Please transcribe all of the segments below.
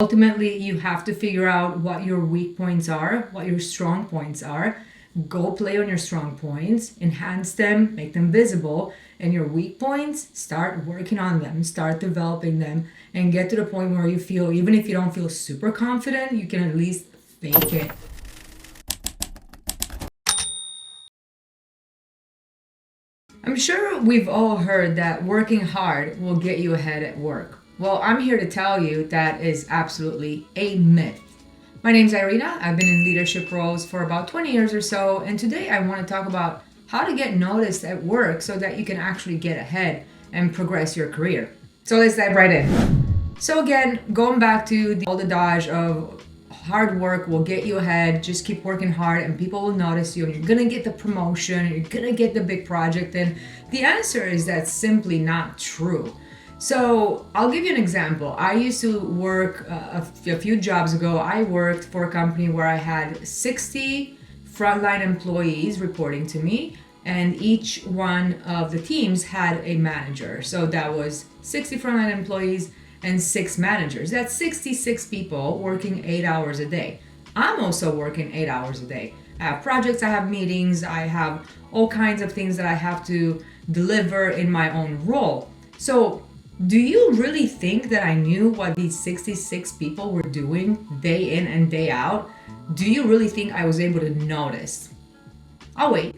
Ultimately, you have to figure out what your weak points are, what your strong points are. Go play on your strong points, enhance them, make them visible, and your weak points, start working on them, start developing them, and get to the point where you feel, even if you don't feel super confident, you can at least fake it. I'm sure we've all heard that working hard will get you ahead at work. Well, I'm here to tell you that is absolutely a myth. My name's Irina. I've been in leadership roles for about 20 years or so, and today I want to talk about how to get noticed at work so that you can actually get ahead and progress your career. So let's dive right in. So again, going back to the old adage of hard work will get you ahead, just keep working hard and people will notice you and you're gonna get the promotion, you're gonna get the big project, and the answer is that's simply not true. So I'll give you an example. I used to work a few jobs ago. I worked for a company where I had 60 frontline employees reporting to me, and each one of the teams had a manager. So that was 60 frontline employees and 6 managers. That's 66 people working 8 hours a day. I'm also working 8 hours a day. I have projects, I have meetings, I have all kinds of things that I have to deliver in my own role. So do you really think that I knew what these 66 people were doing day in and day out? Do you really think I was able to notice? I'll wait.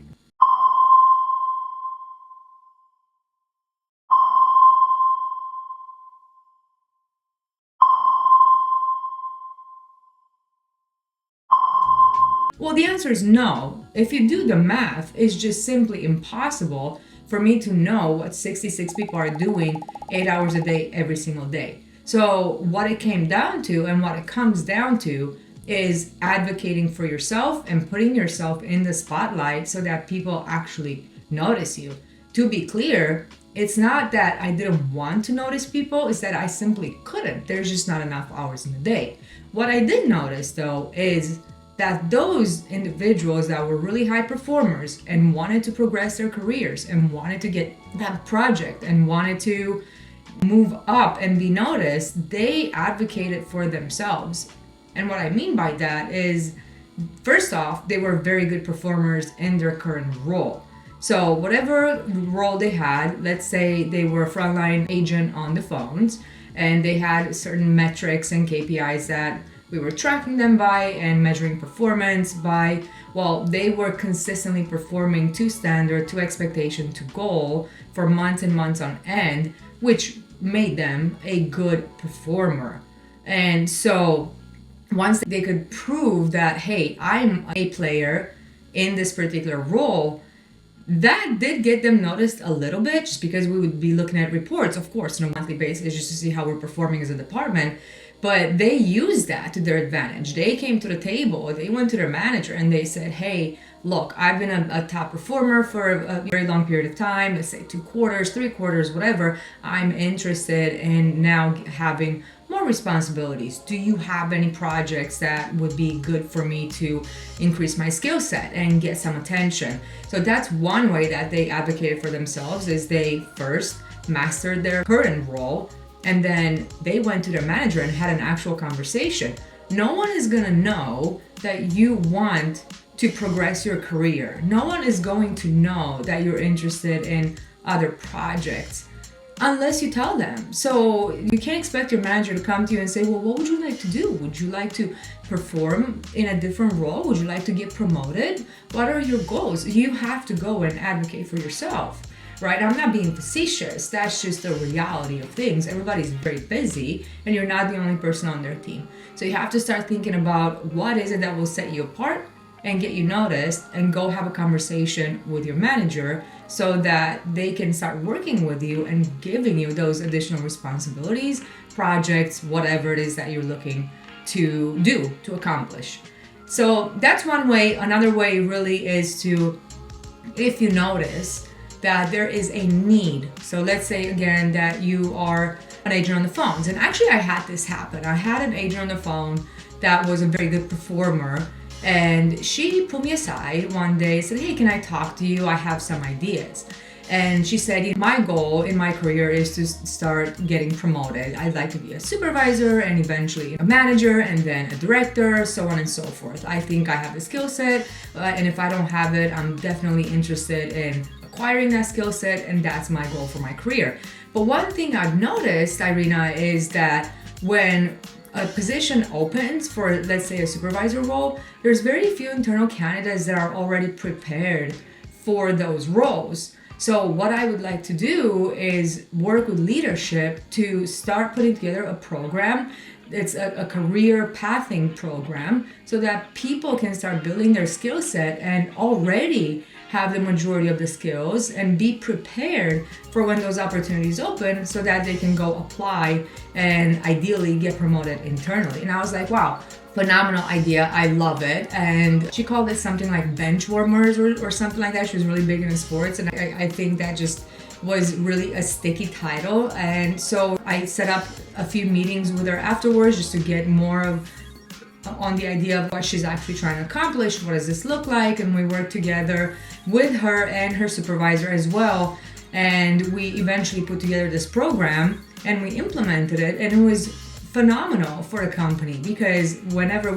Well, the answer is no. If you do the math, it's just simply impossible for me to know what 66 people are doing 8 hours a day every single day. So, what it came down to and what it comes down to is advocating for yourself and putting yourself in the spotlight so that people actually notice you. To be clear, it's not that I didn't want to notice people, it's that I simply couldn't. There's just not enough hours in the day. What I did notice though is that those individuals that were really high performers and wanted to progress their careers and wanted to get that project and wanted to move up and be noticed, they advocated for themselves. And what I mean by that is, first off, they were very good performers in their current role. So whatever role they had, let's say they were a frontline agent on the phones and they had certain metrics and KPIs that we were tracking them by and measuring performance by, well, they were consistently performing to standard, to expectation, to goal for months and months on end, which made them a good performer. And so once they could prove that, hey, I'm a player in this particular role, that did get them noticed a little bit, just because we would be looking at reports, of course, on a monthly basis, just to see how we're performing as a department. But they used that to their advantage. They came to the table, they went to their manager and they said, hey, look, I've been a top performer for a very long period of time, let's say 2 quarters, 3 quarters, whatever. I'm interested in now having more responsibilities. Do you have any projects that would be good for me to increase my skill set and get some attention? So that's one way that they advocated for themselves, is they first mastered their current role, and then they went to their manager and had an actual conversation. No one is gonna know that you want to progress your career. No one is going to know that you're interested in other projects unless you tell them. So you can't expect your manager to come to you and say, well, what would you like to do? Would you like to perform in a different role? Would you like to get promoted? What are your goals? You have to go and advocate for yourself. Right? I'm not being facetious. That's just the reality of things. Everybody's very busy and you're not the only person on their team. So you have to start thinking about what is it that will set you apart and get you noticed, and go have a conversation with your manager so that they can start working with you and giving you those additional responsibilities, projects, whatever it is that you're looking to do, to accomplish. So that's one way. Another way really is to, if you notice that there is a need. So let's say again that you are an agent on the phones. And actually I had this happen. I had an agent on the phone that was a very good performer, and she pulled me aside one day and said, hey, can I talk to you? I have some ideas. And she said, my goal in my career is to start getting promoted. I'd like to be a supervisor and eventually a manager and then a director, so on and so forth. I think I have the skill set, and if I don't have it, I'm definitely interested in acquiring that skill set, and that's my goal for my career. But one thing I've noticed, Irina, is that when a position opens for, let's say, a supervisor role, there's very few internal candidates that are already prepared for those roles. So what I would like to do is work with leadership to start putting together a program. It's a career pathing program so that people can start building their skill set and already have the majority of the skills and be prepared for when those opportunities open so that they can go apply and ideally get promoted internally. And I was like, wow, phenomenal idea. I love it. And she called it something like bench warmers or something like that. She was really big into sports. And I think that just was really a sticky title. And so I set up a few meetings with her afterwards just to get more of on the idea of what she's actually trying to accomplish. What does this look like? And we worked together with her and her supervisor as well. And we eventually put together this program and we implemented it. And it was phenomenal for the company because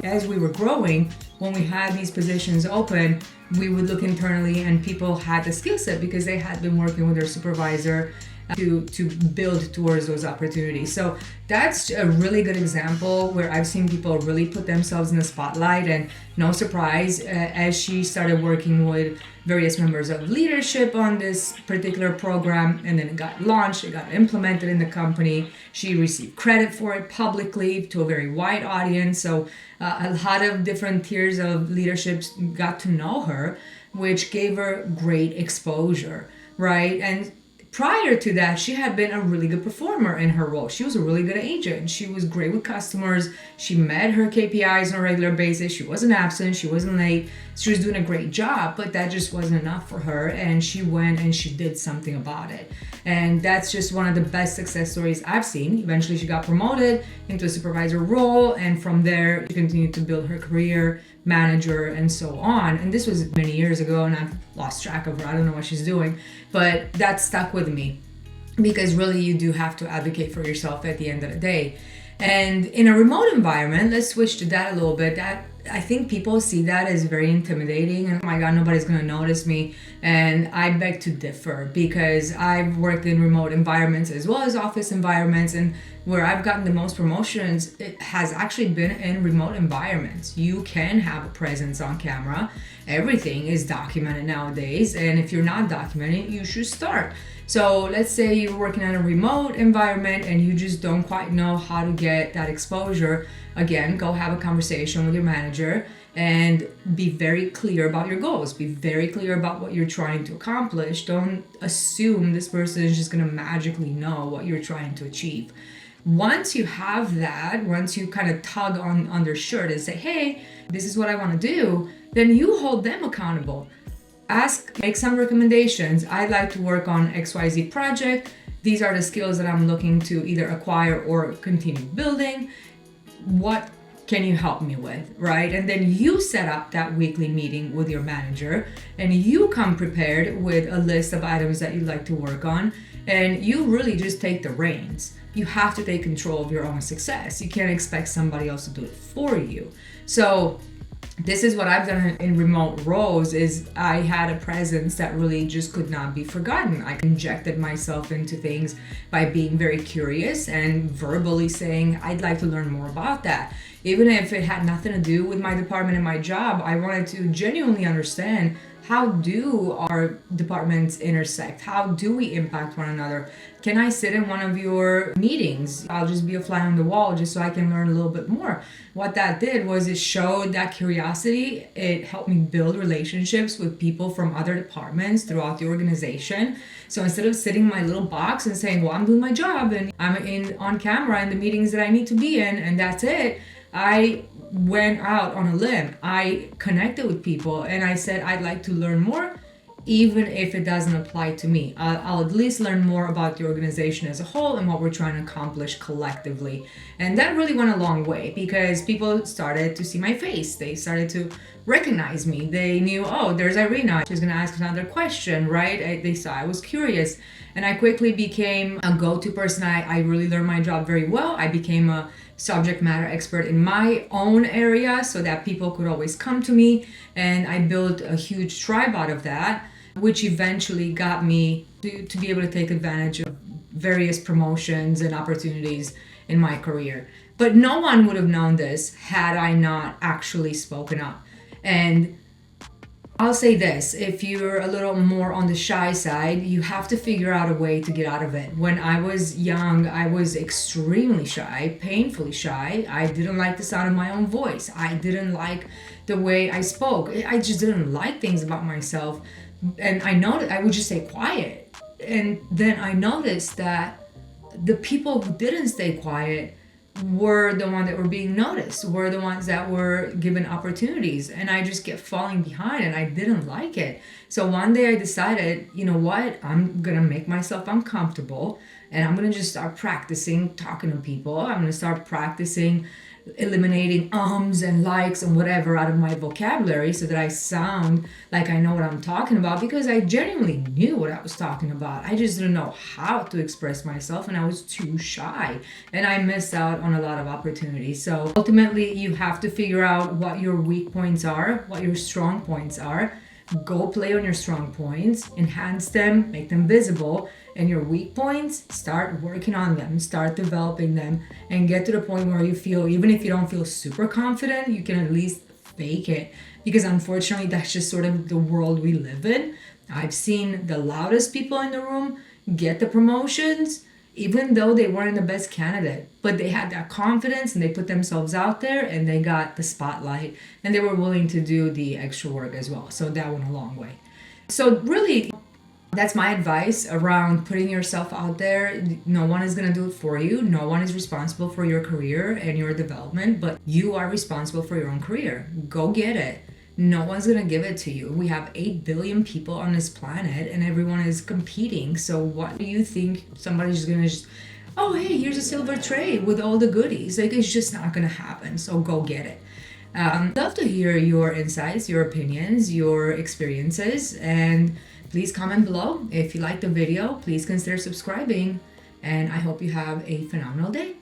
as we were growing, when we had these positions open, we would look internally and people had the skill set because they had been working with their supervisor to build towards those opportunities. So that's a really good example where I've seen people really put themselves in the spotlight, and no surprise, as she started working with various members of leadership on this particular program, and then it got launched, it got implemented in the company. She received credit for it publicly to a very wide audience. So a lot of different tiers of leaderships got to know her, which gave her great exposure, right? And prior to that, she had been a really good performer in her role. She was a really good agent. She was great with customers. She met her KPIs on a regular basis. She wasn't absent. She wasn't late. She was doing a great job, but that just wasn't enough for her. And she went and she did something about it. And that's just one of the best success stories I've seen. Eventually, she got promoted into a supervisor role. And from there, she continued to build her career, manager, and so on. And this was many years ago, and I've lost track of her. I don't know what she's doing, but that stuck with me because really you do have to advocate for yourself at the end of the day. And in a remote environment, let's switch to that a little bit. That I think people see that as very intimidating and oh my God, nobody's gonna notice me. And I beg to differ because I've worked in remote environments as well as office environments, and where I've gotten the most promotions, it has actually been in remote environments. You can have a presence on camera. Everything is documented nowadays, and if you're not documenting, you should start. So let's say you're working in a remote environment and you just don't quite know how to get that exposure. Again, go have a conversation with your manager and be very clear about your goals. Be very clear about what you're trying to accomplish. Don't assume this person is just gonna magically know what you're trying to achieve. Once you have that, once you kind of tug on their shirt and say, hey, this is what I want to do, then you hold them accountable. Make some recommendations. I'd like to work on XYZ project. These are the skills that I'm looking to either acquire or continue building. What can you help me with, right? And then you set up that weekly meeting with your manager and you come prepared with a list of items that you'd like to work on, and you really just take the reins. You have to take control of your own success. You can't expect somebody else to do it for you. So this is what I've done in remote roles is I had a presence that really just could not be forgotten. I injected myself into things by being very curious and verbally saying, I'd like to learn more about that. Even if it had nothing to do with my department and my job, I wanted to genuinely understand, how do our departments intersect? How do we impact one another? Can I sit in one of your meetings? I'll just be a fly on the wall just so I can learn a little bit more. What that did was it showed that curiosity. It helped me build relationships with people from other departments throughout the organization. So instead of sitting in my little box and saying, well, I'm doing my job and I'm on camera in the meetings that I need to be in and that's it, I went out on a limb. I connected with people and I said, I'd like to learn more. even if it doesn't apply to me. I'll at least learn more about the organization as a whole and what we're trying to accomplish collectively. And that really went a long way because people started to see my face. They started to recognize me. They knew, oh, there's Irina. She's going to ask another question, right? They saw I was curious. And I quickly became a go-to person. I really learned my job very well. I became a subject matter expert in my own area so that people could always come to me. And I built a huge tribe out of that, which eventually got me to be able to take advantage of various promotions and opportunities in my career. But no one would have known this had I not actually spoken up. And I'll say this, if you're a little more on the shy side, you have to figure out a way to get out of it. When I was young, I was extremely shy, painfully shy. I didn't like the sound of my own voice. I didn't like the way I spoke. I just didn't like things about myself. And I noticed, I would just stay quiet. And then I noticed that the people who didn't stay quiet were the ones that were being noticed, were the ones that were given opportunities. And I just kept falling behind and I didn't like it. So one day I decided, you know what, I'm going to make myself uncomfortable and I'm going to just start practicing talking to people. I'm going to start practicing eliminating ums and likes and whatever out of my vocabulary so that I sound like I know what I'm talking about, because I genuinely knew what I was talking about. I just didn't know how to express myself and I was too shy and I missed out on a lot of opportunities. So ultimately you have to figure out what your weak points are, what your strong points are. Go play on your strong points, enhance them, make them visible, and your weak points, start working on them, start developing them, and get to the point where you feel, even if you don't feel super confident, you can at least fake it. Because unfortunately, that's just sort of the world we live in. I've seen the loudest people in the room get the promotions, even though they weren't the best candidate, but they had that confidence and they put themselves out there and they got the spotlight and they were willing to do the extra work as well. So that went a long way. So really, that's my advice around putting yourself out there. No one is going to do it for you. No one is responsible for your career and your development, but you are responsible for your own career. Go get it. No one's going to give it to you. We have 8 billion people on this planet and everyone is competing. So what do you think somebody's going to just, oh, hey, here's a silver tray with all the goodies? Like, it's just not going to happen. So go get it. I'd love to hear your insights, your opinions, your experiences, and please comment below. If you like the video, please consider subscribing, and I hope you have a phenomenal day.